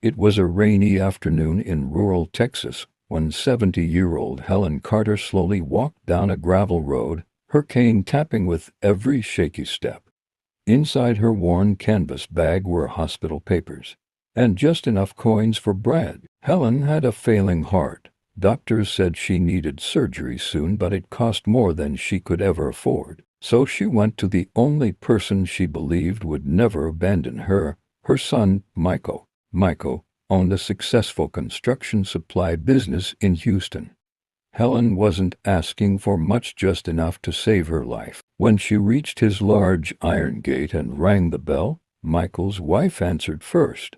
It was a rainy afternoon in rural Texas when 70-year-old Helen Carter slowly walked down a gravel road, her cane tapping with every shaky step. Inside her worn canvas bag were hospital papers and just enough coins for bread. Helen had a failing heart. Doctors said she needed surgery soon, but it cost more than she could ever afford. So she went to the only person she believed would never abandon her, her son, Michael. Michael owned a successful construction supply business in Houston. Helen wasn't asking for much, just enough to save her life. When she reached his large iron gate and rang the bell, Michael's wife answered first.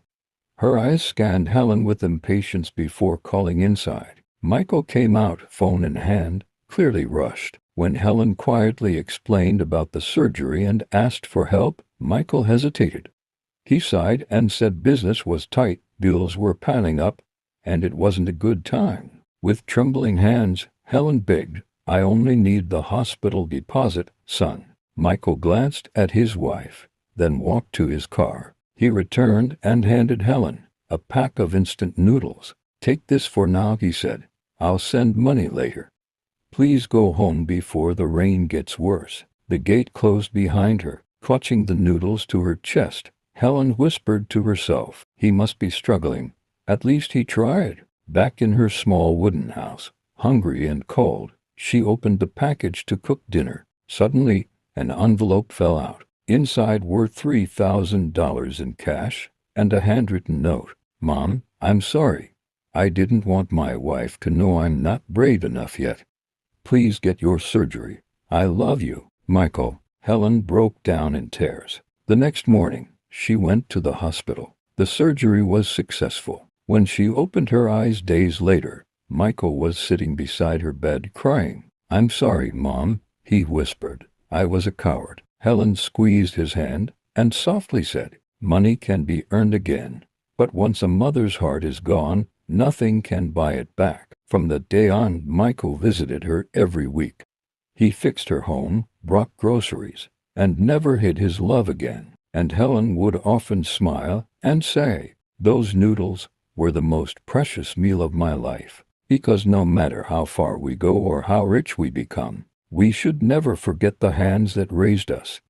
Her eyes scanned Helen with impatience before calling inside. Michael came out, phone in hand, clearly rushed. When Helen quietly explained about the surgery and asked for help, Michael hesitated. He sighed and said business was tight, bills were piling up, and it wasn't a good time. With trembling hands, Helen begged, "I only need the hospital deposit, son." Michael glanced at his wife, then walked to his car. He returned and handed Helen a pack of instant noodles. "Take this for now," he said. "I'll send money later. Please go home before the rain gets worse." The gate closed behind her. Clutching the noodles to her chest, Helen whispered to herself, "He must be struggling. At least he tried." Back in her small wooden house, hungry and cold, she opened the package to cook dinner. Suddenly, an envelope fell out. Inside were $3,000 in cash and a handwritten note. "Mom, I'm sorry. I didn't want my wife to know I'm not brave enough yet. Please get your surgery. I love you, Michael." Helen broke down in tears. The next morning, she went to the hospital. The surgery was successful. When she opened her eyes days later, Michael was sitting beside her bed crying. "I'm sorry, Mom," he whispered. "I was a coward." Helen squeezed his hand and softly said, "Money can be earned again, but once a mother's heart is gone, nothing can buy it back." From that day on, Michael visited her every week. He fixed her home, brought groceries, and never hid his love again. And Helen would often smile and say, "Those noodles were the most precious meal of my life." Because no matter how far we go or how rich we become, we should never forget the hands that raised us.